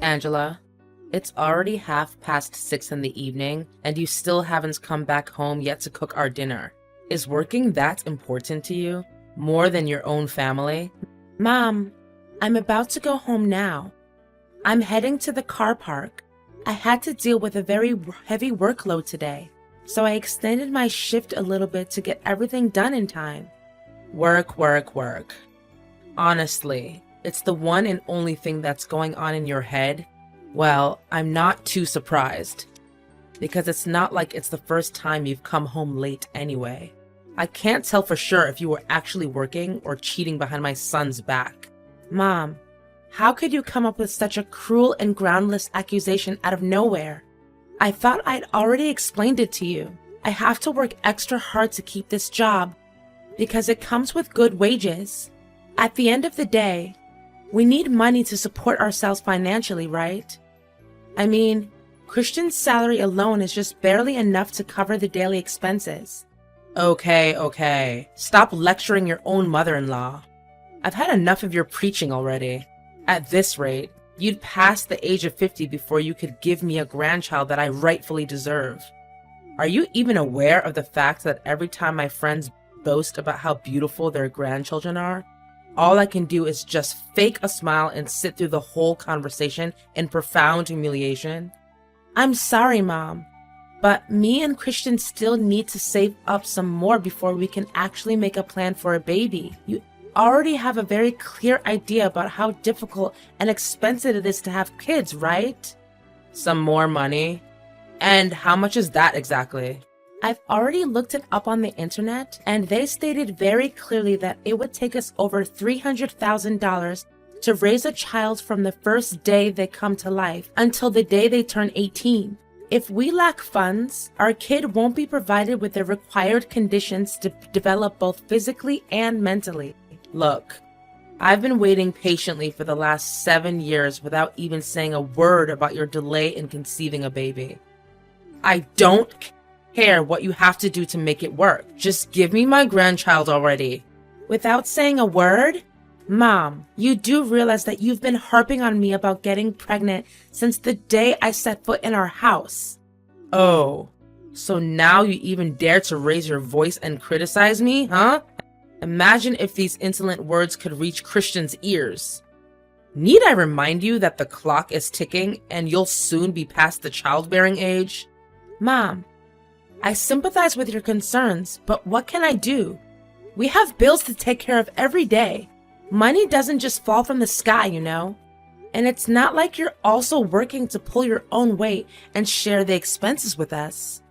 Angela, it's already 6:30 in the evening, and you still haven't come back home yet to cook our dinner. Is working that important to you? More than your own family? Mom, I'm about to go home now. I'm heading to the car park. I had to deal with a very heavy workload today, so I extended my shift a little bit to get everything done in time. Work, work, work. Honestly, it's the one and only thing that's going on in your head. Well, I'm not too surprised, because it's not like it's the first time you've come home late anyway. I can't tell for sure if you were actually working or cheating behind my son's back. Mom, how could you come up with such a cruel and groundless accusation out of nowhere? I thought I'd already explained it to you. I have to work extra hard to keep this job because it comes with good wages. At the end of the day, we need money to support ourselves financially, right? I mean, Christian's salary alone is just barely enough to cover the daily expenses. Okay. Stop lecturing your own mother-in-law. I've had enough of your preaching already. At this rate, you'd pass the age of 50 before you could give me a grandchild that I rightfully deserve. Are you even aware of the fact that every time my friends boast about how beautiful their grandchildren are, all I can do is just fake a smile and sit through the whole conversation in profound humiliation? I'm sorry, Mom, but me and Christian still need to save up some more before we can actually make a plan for a baby. You already have a very clear idea about how difficult and expensive it is to have kids, right? Some more money? And how much is that exactly? I've already looked it up on the internet, and they stated very clearly that it would take us over $300,000 to raise a child from the first day they come to life until the day they turn 18. If we lack funds, our kid won't be provided with the required conditions to develop both physically and mentally. Look, I've been waiting patiently for the last 7 years without even saying a word about your delay in conceiving a baby. I don't care what you have to do to make it work. Just give me my grandchild already. Without saying a word? Mom, you do realize that you've been harping on me about getting pregnant since the day I set foot in our house. Oh, so now you even dare to raise your voice and criticize me, huh? Imagine if these insolent words could reach Christian's ears. Need I remind you that the clock is ticking and you'll soon be past the childbearing age? Mom, I sympathize with your concerns, but what can I do? We have bills to take care of every day. Money doesn't just fall from the sky, you know? And it's not like you're also working to pull your own weight and share the expenses with us.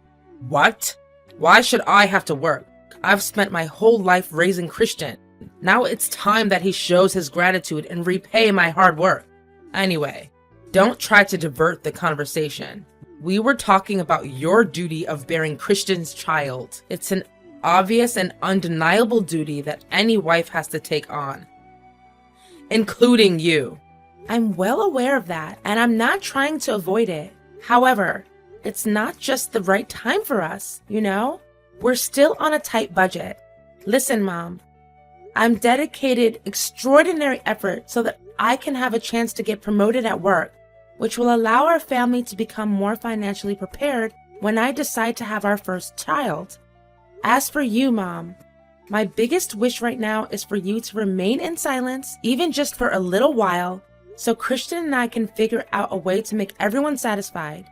What? Why should I have to work? I've spent my whole life raising Christian. Now it's time that he shows his gratitude and repay my hard work. Anyway, don't try to divert the conversation. We were talking about your duty of bearing Christian's child. It's an obvious and undeniable duty that any wife has to take on, including you. I'm well aware of that, and I'm not trying to avoid it. However, it's not just the right time for us, you know? We're still on a tight budget. Listen, Mom, I'm dedicated extraordinary effort so that I can have a chance to get promoted at work, which will allow our family to become more financially prepared when I decide to have our first child. As for you, Mom, my biggest wish right now is for you to remain in silence, even just for a little while, so Christian and I can figure out a way to make everyone satisfied.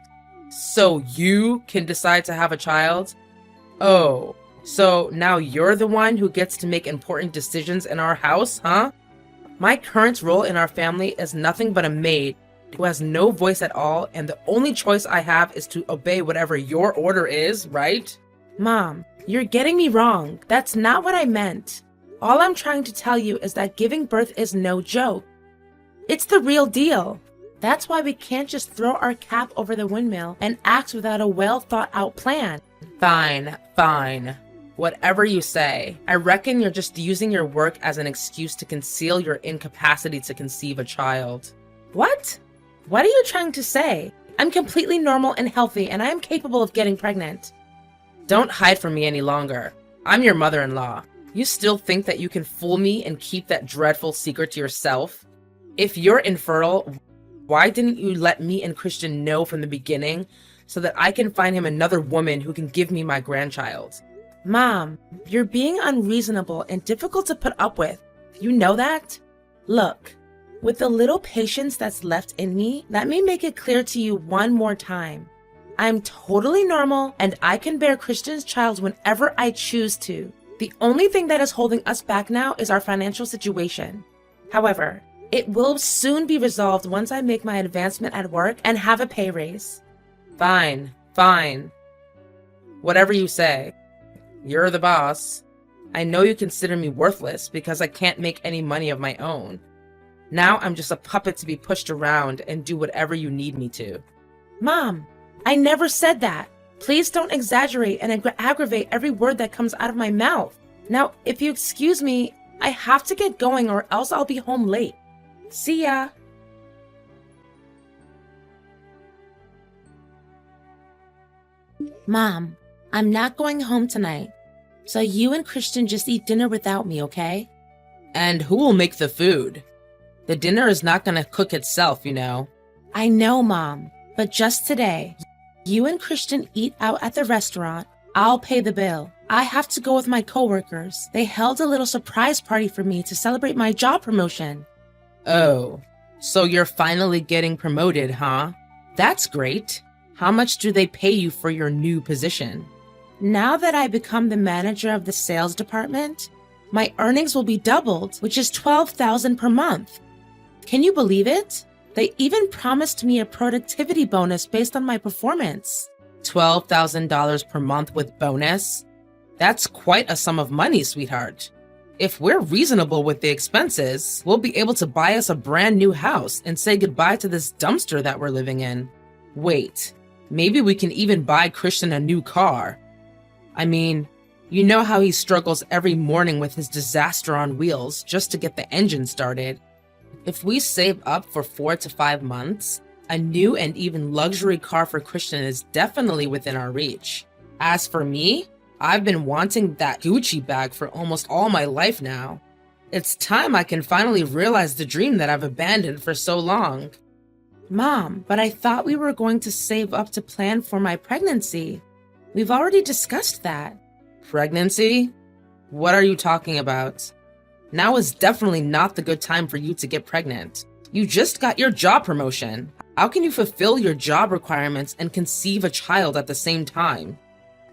So you can decide to have a child? Oh, so now you're the one who gets to make important decisions in our house, huh? My current role in our family is nothing but a maid who has no voice at all, and the only choice I have is to obey whatever your order is, right? Mom, you're getting me wrong. That's not what I meant. All I'm trying to tell you is that giving birth is no joke. It's the real deal. That's why we can't just throw our cap over the windmill and act without a well-thought-out plan. Fine. Whatever you say. I reckon you're just using your work as an excuse to conceal your incapacity to conceive a child. What? What are you trying to say? I'm completely normal and healthy, and I am capable of getting pregnant. Don't hide from me any longer. I'm your mother-in-law. You still think that you can fool me and keep that dreadful secret to yourself? If you're infertile, Why didn't you let me and Christian know from the beginning so that I can find him another woman who can give me my grandchild? Mom, you're being unreasonable and difficult to put up with. You know that? Look, with the little patience that's left in me, let me make it clear to you one more time. I'm totally normal and I can bear Christian's child whenever I choose to. The only thing that is holding us back now is our financial situation. However, it will soon be resolved once I make my advancement at work and have a pay raise. Fine, fine. Whatever you say. You're the boss. I know you consider me worthless because I can't make any money of my own. Now I'm just a puppet to be pushed around and do whatever you need me to. Mom, I never said that. Please don't exaggerate and aggravate every word that comes out of my mouth. Now, if you excuse me, I have to get going or else I'll be home late. See ya. Mom, I'm not going home tonight. So you and Christian just eat dinner without me, okay? And who will make the food? The dinner is not gonna cook itself, you know. I know, Mom, but just today, you and Christian eat out at the restaurant. I'll pay the bill. I have to go with my coworkers. They held a little surprise party for me to celebrate my job promotion. Oh, so you're finally getting promoted, huh? That's great. How much do they pay you for your new position? Now that I become the manager of the sales department, my earnings will be doubled, which is $12,000 per month. Can you believe it? They even promised me a productivity bonus based on my performance. $12,000 per month with bonus? That's quite a sum of money, sweetheart. If we're reasonable with the expenses, we'll be able to buy us a brand new house and say goodbye to this dumpster that we're living in. Wait, maybe we can even buy Christian a new car. I mean, you know how he struggles every morning with his disaster on wheels just to get the engine started. If we save up for 4 to 5 months, a new and even luxury car for Christian is definitely within our reach. As for me, I've been wanting that Gucci bag for almost all my life now. It's time I can finally realize the dream that I've abandoned for so long. Mom, but I thought we were going to save up to plan for my pregnancy. We've already discussed that. Pregnancy? What are you talking about? Now is definitely not the good time for you to get pregnant. You just got your job promotion. How can you fulfill your job requirements and conceive a child at the same time?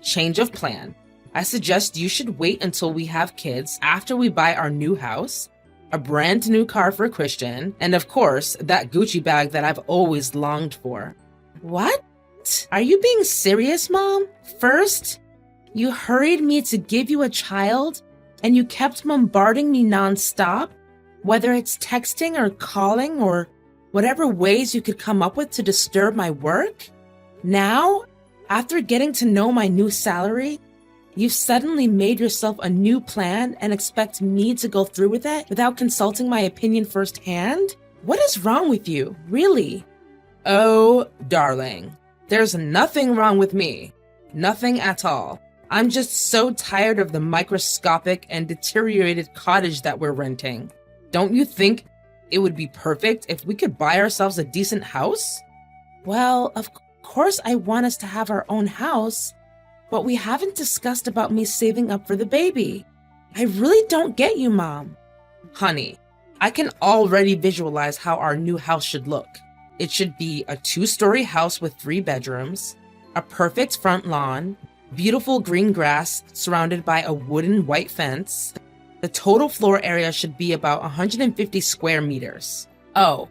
Change of plan. I suggest you should wait until we have kids after we buy our new house, a brand new car for Christian, and of course, that Gucci bag that I've always longed for. What? Are you being serious, Mom? First, you hurried me to give you a child, and you kept bombarding me nonstop, whether it's texting or calling or whatever ways you could come up with to disturb my work. Now, after getting to know my new salary, you've suddenly made yourself a new plan and expect me to go through with it without consulting my opinion firsthand? What is wrong with you, really? Oh, darling, there's nothing wrong with me. Nothing at all. I'm just so tired of the microscopic and deteriorated cottage that we're renting. Don't you think it would be perfect if we could buy ourselves a decent house? Well, of course I want us to have our own house, but we haven't discussed about me saving up for the baby. I really don't get you, Mom. Honey, I can already visualize how our new house should look. It should be a 2-story house with 3 bedrooms, a perfect front lawn, beautiful green grass surrounded by a wooden white fence. The total floor area should be about 150 square meters. Oh,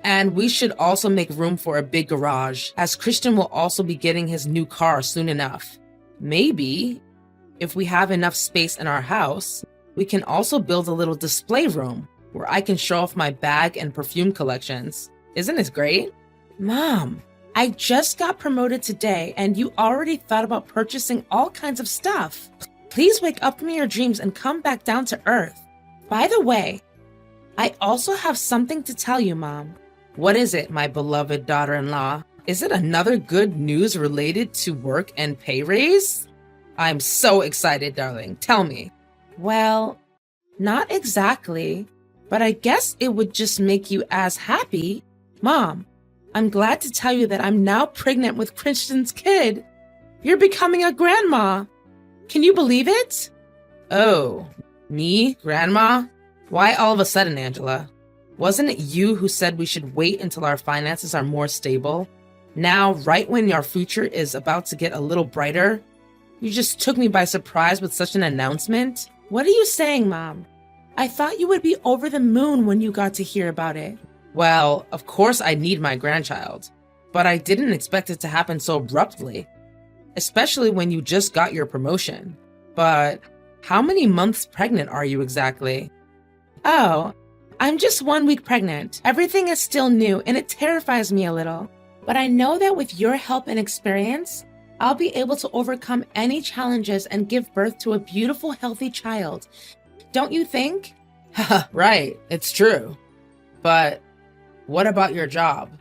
and we should also make room for a big garage, as Christian will also be getting his new car soon enough. Maybe, if we have enough space in our house, we can also build a little display room where I can show off my bag and perfume collections. Isn't it great? Mom, I just got promoted today and you already thought about purchasing all kinds of stuff. Please wake up from your dreams and come back down to earth. By the way, I also have something to tell you, Mom. What is it, my beloved daughter-in-law? Is it another good news related to work and pay raise? I'm so excited, darling. Tell me. Well, not exactly, but I guess it would just make you as happy. Mom, I'm glad to tell you that I'm now pregnant with Christian's kid. You're becoming a grandma. Can you believe it? Oh, me, Grandma? Why all of a sudden, Angela? Wasn't it you who said we should wait until our finances are more stable? Now, right when our future is about to get a little brighter, you just took me by surprise with such an announcement? What are you saying, Mom? I thought you would be over the moon when you got to hear about it. Well, of course I need my grandchild, but I didn't expect it to happen so abruptly, especially when you just got your promotion. But how many months pregnant are you exactly? Oh, I'm just 1 week pregnant. Everything is still new and it terrifies me a little. But I know that with your help and experience, I'll be able to overcome any challenges and give birth to a beautiful, healthy child. Don't you think? Right, it's true. But what about your job?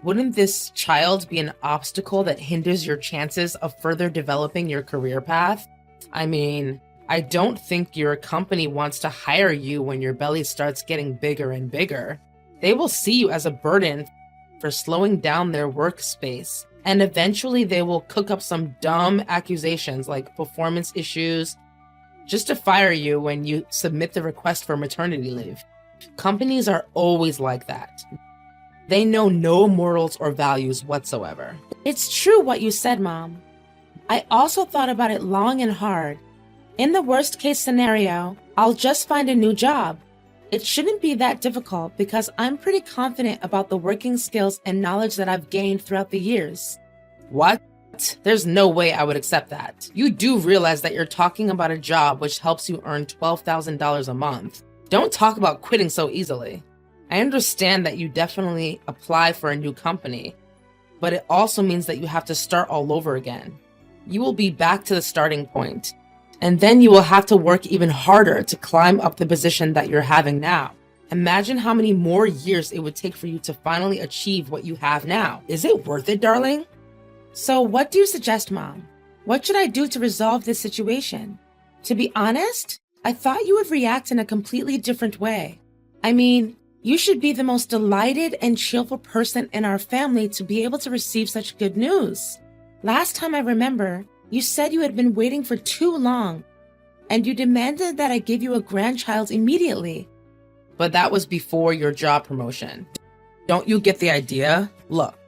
Wouldn't this child be an obstacle that hinders your chances of further developing your career path? I mean, I don't think your company wants to hire you when your belly starts getting bigger and bigger. They will see you as a burden for slowing down their workspace, and eventually they will cook up some dumb accusations like performance issues just to fire you when you submit the request for maternity leave. Companies are always like that. They know no morals or values whatsoever. It's true what you said, Mom. I also thought about it long and hard. In the worst case scenario, I'll just find a new job. It shouldn't be that difficult because I'm pretty confident about the working skills and knowledge that I've gained throughout the years. What? There's no way I would accept that. You do realize that you're talking about a job which helps you earn $12,000 a month. Don't talk about quitting so easily. I understand that you definitely apply for a new company, but it also means that you have to start all over again. You will be back to the starting point, and then you will have to work even harder to climb up the position that you're having now. Imagine how many more years it would take for you to finally achieve what you have now. Is it worth it, darling? So what do you suggest, Mom? What should I do to resolve this situation? To be honest, I thought you would react in a completely different way. I mean, you should be the most delighted and cheerful person in our family to be able to receive such good news. Last time I remember, you said you had been waiting for too long, and you demanded that I give you a grandchild immediately. But that was before your job promotion. Don't you get the idea? Look,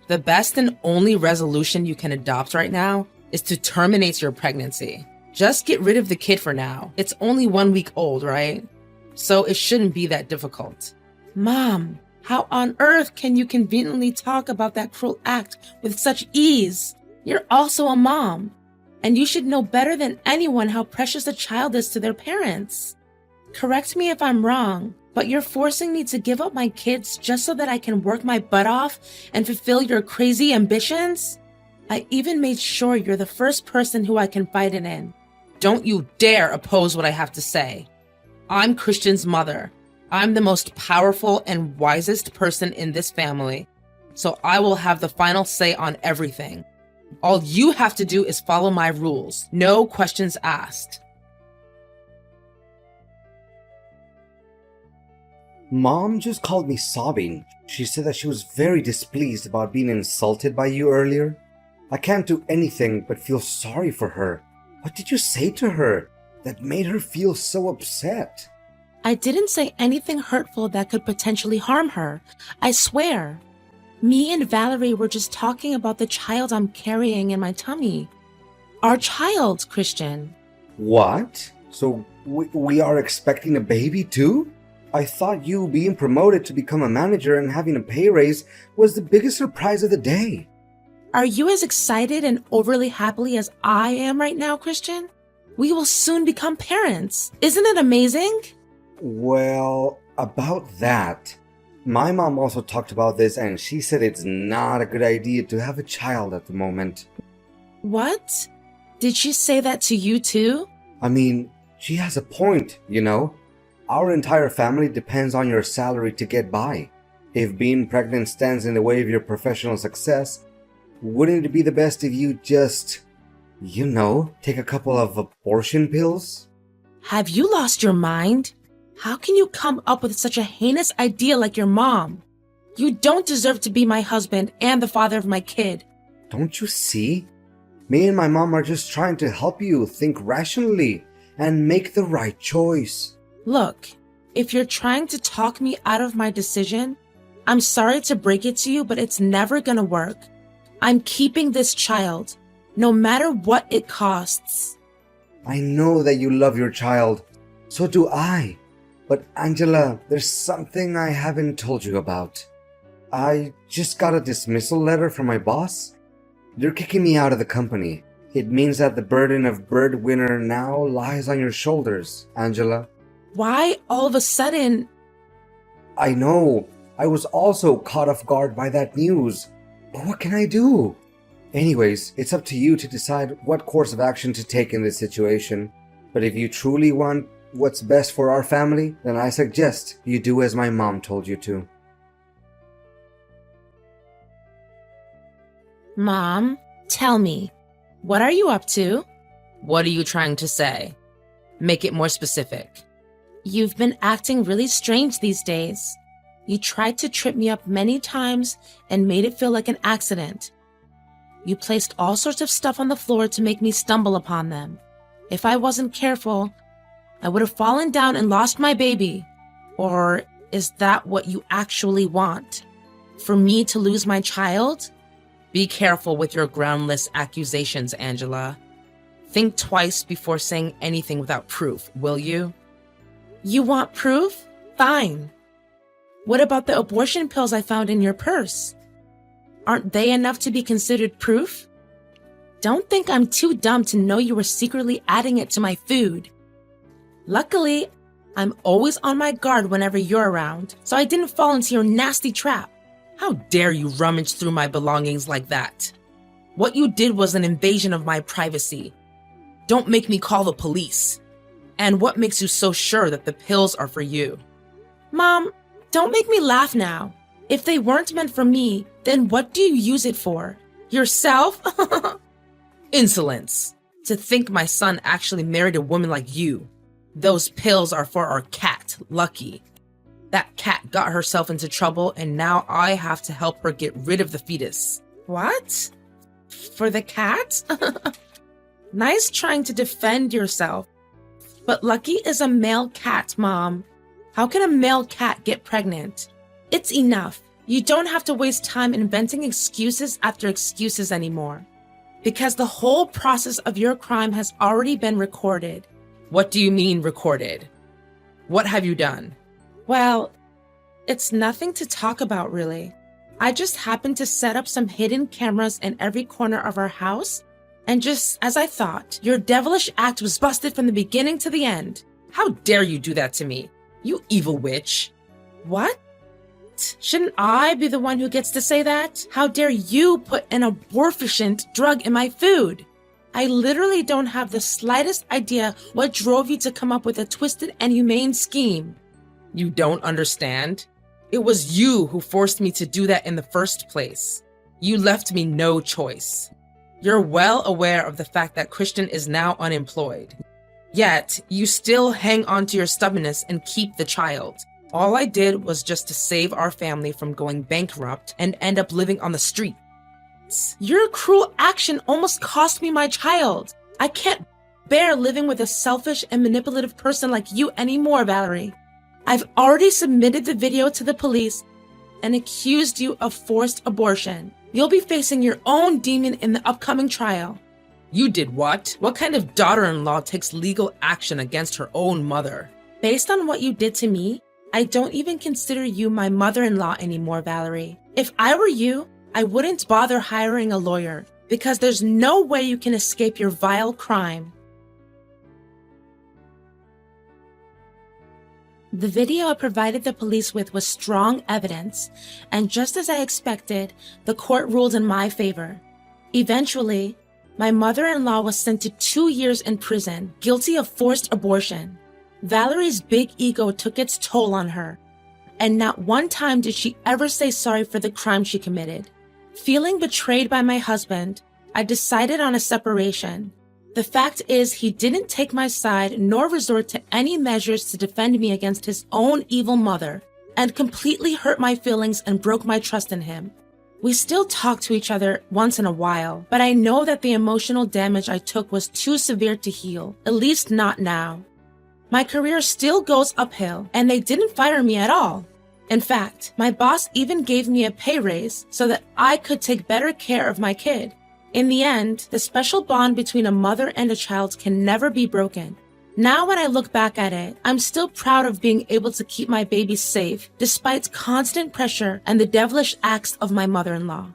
the best and only resolution you can adopt right now is to terminate your pregnancy. Just get rid of the kid for now. It's only 1 week old, right? So it shouldn't be that difficult. Mom, how on earth can you conveniently talk about that cruel act with such ease? You're also a mom, and you should know better than anyone how precious a child is to their parents. Correct me if I'm wrong, but you're forcing me to give up my kids just so that I can work my butt off and fulfill your crazy ambitions? I even made sure you're the first person who I confide in. Don't you dare oppose what I have to say. I'm Christian's mother. I'm the most powerful and wisest person in this family, so I will have the final say on everything. All you have to do is follow my rules. No questions asked. Mom just called me sobbing. She said that she was very displeased about being insulted by you earlier. I can't do anything but feel sorry for her. What did you say to her that made her feel so upset? I didn't say anything hurtful that could potentially harm her. I swear. Me and Valerie were just talking about the child I'm carrying in my tummy. Our child, Christian. What? So we are expecting a baby too? I thought you being promoted to become a manager and having a pay raise was the biggest surprise of the day. Are you as excited and overly happy as I am right now, Christian? We will soon become parents. Isn't it amazing? Well, about that, my mom also talked about this and she said it's not a good idea to have a child at the moment. What? Did she say that to you too? I mean, she has a point, you know? Our entire family depends on your salary to get by. If being pregnant stands in the way of your professional success, wouldn't it be the best if you just, take a couple of abortion pills? Have you lost your mind? How can you come up with such a heinous idea like your mom? You don't deserve to be my husband and the father of my kid. Don't you see? Me and my mom are just trying to help you think rationally and make the right choice. Look, if you're trying to talk me out of my decision, I'm sorry to break it to you, but it's never gonna work. I'm keeping this child, no matter what it costs. I know that you love your child. So do I. But Angela, there's something I haven't told you about. I just got a dismissal letter from my boss. They're kicking me out of the company. It means that the burden of breadwinner now lies on your shoulders, Angela. Why all of a sudden? I know. I was also caught off guard by that news. But what can I do? Anyways, it's up to you to decide what course of action to take in this situation. But if you truly want what's best for our family, then I suggest you do as my mom told you to. Mom, tell me, what are you up to? What are you trying to say? Make it more specific. You've been acting really strange these days. You tried to trip me up many times and made it feel like an accident. You placed all sorts of stuff on the floor to make me stumble upon them. If I wasn't careful, I would have fallen down and lost my baby. Or is that what you actually want? For me to lose my child? Be careful with your groundless accusations, Angela. Think twice before saying anything without proof, will you? You want proof? Fine. What about the abortion pills I found in your purse? Aren't they enough to be considered proof? Don't think I'm too dumb to know you were secretly adding it to my food. Luckily, I'm always on my guard whenever you're around, so I didn't fall into your nasty trap. How dare you rummage through my belongings like that? What you did was an invasion of my privacy. Don't make me call the police. And what makes you so sure that the pills are for you? Mom, don't make me laugh now. If they weren't meant for me, then what do you use it for? Yourself? Insolence. To think my son actually married a woman like you. Those pills are for our cat, Lucky. That cat got herself into trouble and now I have to help her get rid of the fetus. What? For the cat? Nice trying to defend yourself. But Lucky is a male cat, Mom. How can a male cat get pregnant? It's enough. You don't have to waste time inventing excuses after excuses anymore. Because the whole process of your crime has already been recorded. What do you mean recorded? What have you done? Well, it's nothing to talk about, really. I just happened to set up some hidden cameras in every corner of our house, and just as I thought, your devilish act was busted from the beginning to the end. How dare you do that to me, you evil witch? What? Shouldn't I be the one who gets to say that? How dare you put an abortifacient drug in my food? I literally don't have the slightest idea what drove you to come up with a twisted and humane scheme. You don't understand? It was you who forced me to do that in the first place. You left me no choice. You're well aware of the fact that Christian is now unemployed. Yet, you still hang on to your stubbornness and keep the child. All I did was just to save our family from going bankrupt and end up living on the street. Your cruel action almost cost me my child. I can't bear living with a selfish and manipulative person like you anymore, Valerie. I've already submitted the video to the police and accused you of forced abortion. You'll be facing your own demon in the upcoming trial. You did what? What kind of daughter-in-law takes legal action against her own mother? Based on what you did to me, I don't even consider you my mother-in-law anymore, Valerie. If I were you, I wouldn't bother hiring a lawyer because there's no way you can escape your vile crime. The video I provided the police with was strong evidence, and just as I expected, the court ruled in my favor. Eventually, my mother-in-law was sent to 2 years in prison, guilty of forced abortion. Valerie's big ego took its toll on her, and not one time did she ever say sorry for the crime she committed. Feeling betrayed by my husband, I decided on a separation. The fact is, he didn't take my side nor resort to any measures to defend me against his own evil mother. and completely hurt my feelings and broke my trust in him. We still talk to each other once in a while, but I know that the emotional damage I took was too severe to heal, at least not now. My career still goes uphill, and they didn't fire me at all. In fact, my boss even gave me a pay raise so that I could take better care of my kid. In the end, the special bond between a mother and a child can never be broken. Now when I look back at it, I'm still proud of being able to keep my baby safe despite constant pressure and the devilish acts of my mother-in-law.